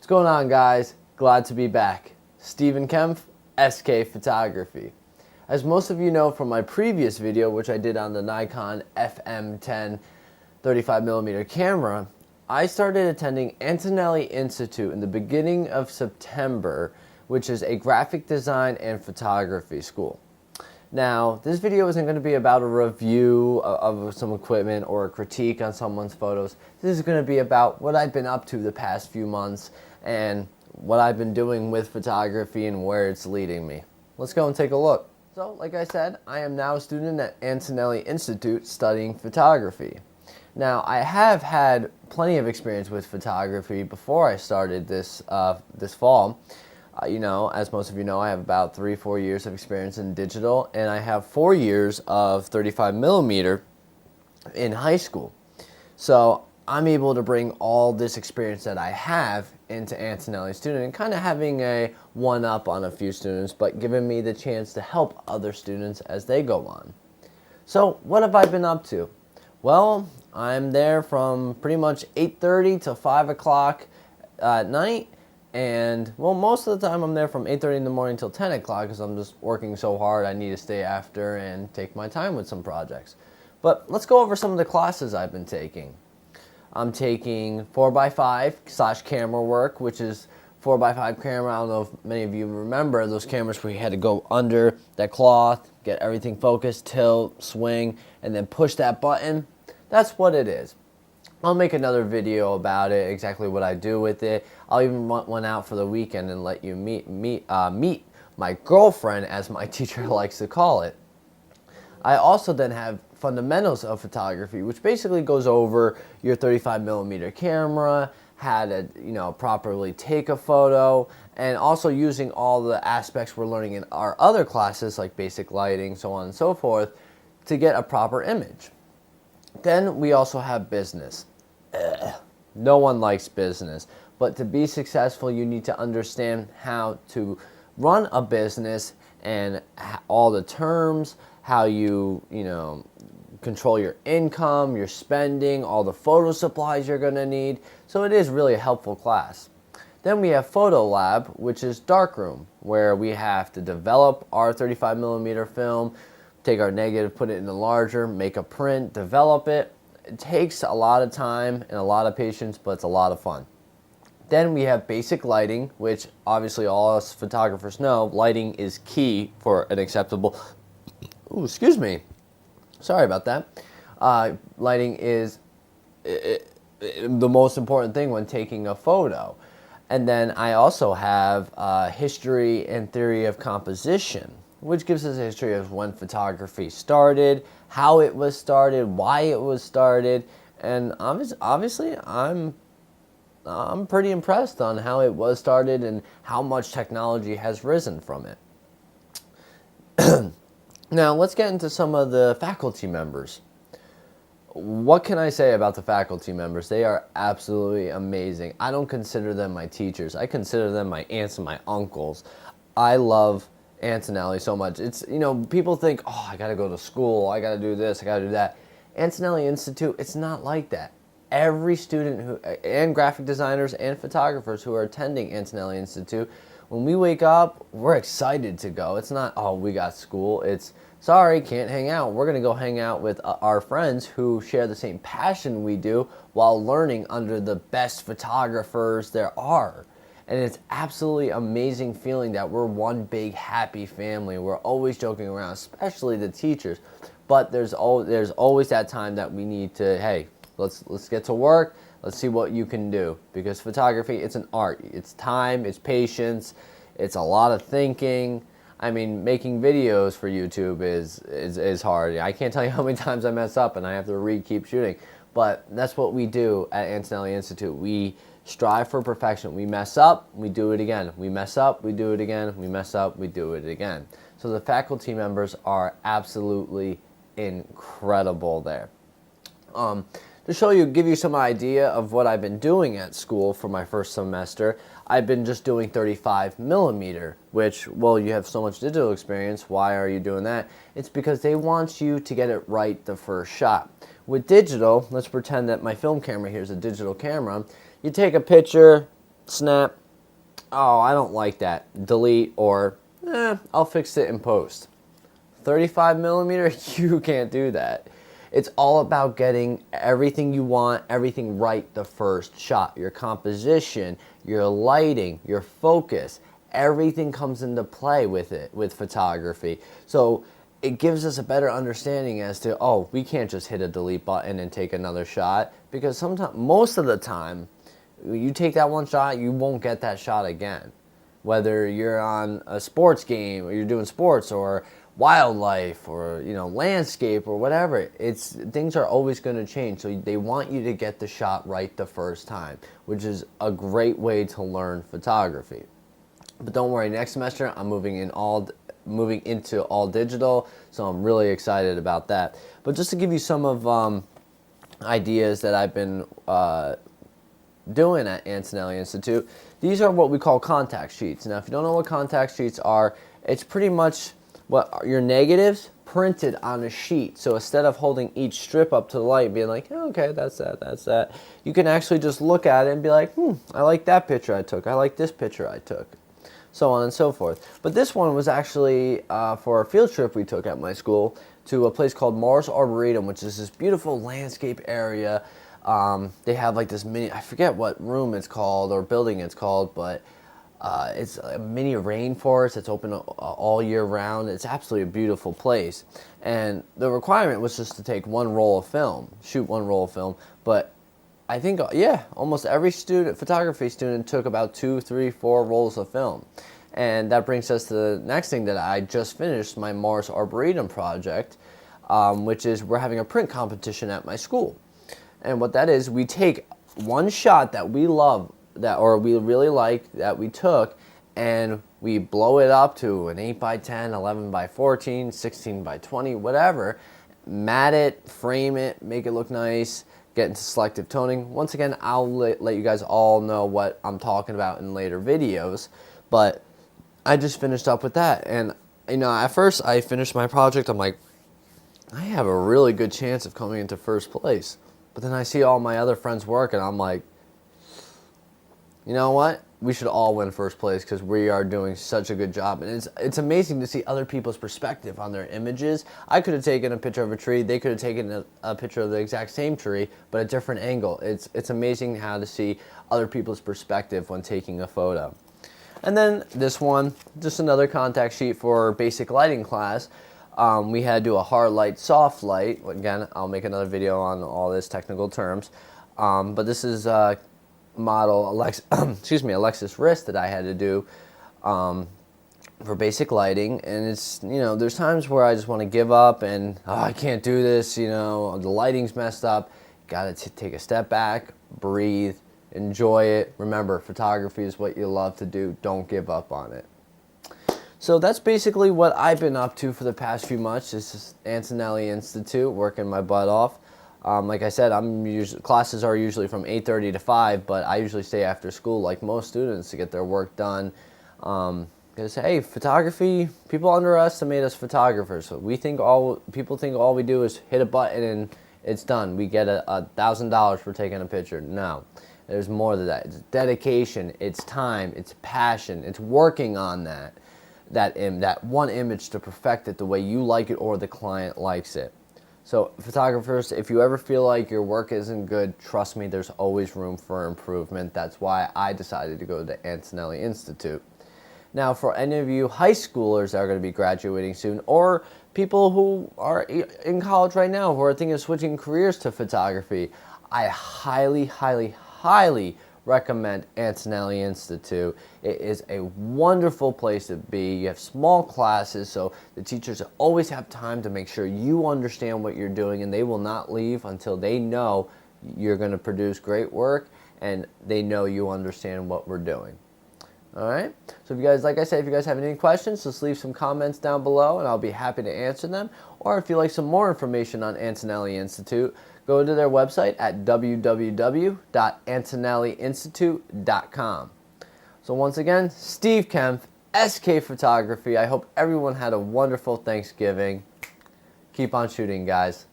going on, guys? Glad to be back. Stephen Kempf, SK Photography. As most of you know from my previous video, which I did on the Nikon FM10 35mm camera, I started attending Antonelli Institute in the beginning of September, which is a graphic design and photography school. Now, this video isn't going to be about a review of some equipment or a critique on someone's photos. This is going to be about what I've been up to the past few months and what I've been doing with photography and where it's leading me. Let's go and take a look. So, like I said, I am now a student at Antonelli Institute studying photography. Now, I have had plenty of experience with photography before I started this fall. As most of you know, I have about 3-4 years of experience in digital, and I have 4 years of 35mm in high school. So I'm able to bring all this experience that I have into Antonelli Student and kind of having a one-up on a few students, but giving me the chance to help other students as they go on. So what have I been up to? Well, I'm there from pretty much 8:30 to 5 o'clock at night. And, well, most of the time I'm there from 8:30 in the morning till 10 o'clock because I'm just working so hard I need to stay after and take my time with some projects. But let's go over some of the classes I've been taking. I'm taking 4x5 / camera work, which is 4x5 camera. I don't know if many of you remember those cameras where you had to go under that cloth, get everything focused, tilt, swing, and then push that button. That's what it is. I'll make another video about it, exactly what I do with it. I'll even want one out for the weekend and let you meet my girlfriend, as my teacher likes to call it. I also then have fundamentals of photography, which basically goes over your 35mm camera, how to properly take a photo, and also using all the aspects we're learning in our other classes like basic lighting, so on and so forth, to get a proper image. Then we also have business. No one likes business, but to be successful you need to understand how to run a business and all the terms, how you control your income, your spending, all the photo supplies you're going to need. So it is really a helpful class. Then we have photo lab, which is darkroom, where we have to develop our 35mm film, take our negative, put it in a larger, make a print, develop it. It takes a lot of time and a lot of patience, but it's a lot of fun. Then we have basic lighting, which obviously all us photographers know, lighting is key for an acceptable, sorry about that. Lighting is the most important thing when taking a photo. And then I also have history and theory of composition, which gives us a history of when photography started, how it was started, why it was started, and obviously I'm pretty impressed on how it was started and how much technology has risen from it. Now let's get into some of the faculty members. What can I say about the faculty members? They are absolutely amazing. I don't consider them my teachers. I consider them my aunts and my uncles. I love Antonelli so much. It's, people think, oh, I gotta go to school, I gotta do this, I gotta do that. Antonelli Institute, it's not like that. Every student and graphic designers and photographers who are attending Antonelli Institute, when we wake up, we're excited to go. It's not, oh, we got school. It's, sorry, can't hang out. We're gonna go hang out with our friends who share the same passion we do while learning under the best photographers there are. And it's absolutely amazing feeling that we're one big happy family. We're always joking around, especially the teachers. But there's always that time that we need to, hey, let's get to work. Let's see what you can do. Because photography, it's an art. It's time, it's patience, it's a lot of thinking. I mean, making videos for YouTube is hard. I can't tell you how many times I mess up and I have to keep shooting. But that's what we do at Antonelli Institute. We strive for perfection. We mess up, we do it again. We mess up, we do it again. We mess up, we do it again. So the faculty members are absolutely incredible there. To give you some idea of what I've been doing at school for my first semester, I've been just doing 35mm, which, well, you have so much digital experience, why are you doing that? It's because they want you to get it right the first shot. With digital, let's pretend that my film camera here is a digital camera. You take a picture, snap, oh, I don't like that, delete, or I'll fix it in post. 35 millimeter, you can't do that. It's all about getting everything you want, everything right the first shot. Your composition, your lighting, your focus, everything comes into play with it, with photography. So it gives us a better understanding as to, oh, we can't just hit a delete button and take another shot, because sometimes, most of the time, you take that one shot, you won't get that shot again. Whether you're on a sports game, or you're doing sports, or wildlife, or landscape, or whatever, things are always going to change. So they want you to get the shot right the first time, which is a great way to learn photography. But don't worry, next semester I'm moving into all digital, so I'm really excited about that. But just to give you some of ideas that I've been doing at Antonelli Institute, these are what we call contact sheets. Now, if you don't know what contact sheets are, it's pretty much what your negatives printed on a sheet. So instead of holding each strip up to the light and being like, oh, okay, that's that, you can actually just look at it and be like, I like that picture I took, I like this picture I took, so on and so forth. But this one was actually for a field trip we took at my school to a place called Mars Arboretum, which is this beautiful landscape area. They have like this mini, I forget what room it's called or building it's called, but it's a mini rainforest. It's open all year round. It's absolutely a beautiful place. And the requirement was just to take one roll of film, shoot one roll of film. But I think, almost every photography student took about 2, 3, 4 rolls of film. And that brings us to the next thing that I just finished, my Mars Arboretum project, which is we're having a print competition at my school. And what that is, we take one shot that we love, or we really like, that we took, and we blow it up to an 8x10, 11x14, 16x20, whatever, mat it, frame it, make it look nice, get into selective toning. Once again, I'll let you guys all know what I'm talking about in later videos, but I just finished up with that. And at first I finished my project, I'm like, I have a really good chance of coming into first place. But then I see all my other friends work, and I'm like, you know what? We should all win first place, because we are doing such a good job. And it's amazing to see other people's perspective on their images. I could have taken a picture of a tree. They could have taken a picture of the exact same tree, but a different angle. It's amazing how to see other people's perspective when taking a photo. And then this one, just another contact sheet for basic lighting class. We had to do a hard light, soft light. Again, I'll make another video on all this technical terms. But this is model Alexis wrist that I had to do for basic lighting. And it's, there's times where I just want to give up and, I can't do this, the lighting's messed up. Got to take a step back, breathe, enjoy it. Remember, photography is what you love to do. Don't give up on it. So that's basically what I've been up to for the past few months. This is Antonelli Institute, working my butt off. Like I said, classes are usually from 8:30 to 5, but I usually stay after school like most students to get their work done. Because, hey, photography, people underestimate us photographers. So people think all we do is hit a button and it's done. We get $1,000 for taking a picture. No, there's more to that. It's dedication, it's time, it's passion, it's working on that one image to perfect it the way you like it or the client likes it. So photographers, if you ever feel like your work isn't good, trust me, there's always room for improvement. That's why I decided to go to the Antonelli Institute. Now, for any of you high schoolers that are going to be graduating soon, or people who are in college right now who are thinking of switching careers to photography, I highly, highly, highly recommend Antonelli Institute. It is a wonderful place to be. You have small classes, so the teachers always have time to make sure you understand what you're doing, and they will not leave until they know you're going to produce great work and they know you understand what we're doing. All right? So if you guys, like I said, if you guys have any questions, just leave some comments down below and I'll be happy to answer them. Or if you'd like some more information on Antonelli Institute, go to their website at www.antonelliinstitute.com. So once again, Steve Kempf, SK Photography. I hope everyone had a wonderful Thanksgiving. Keep on shooting, guys.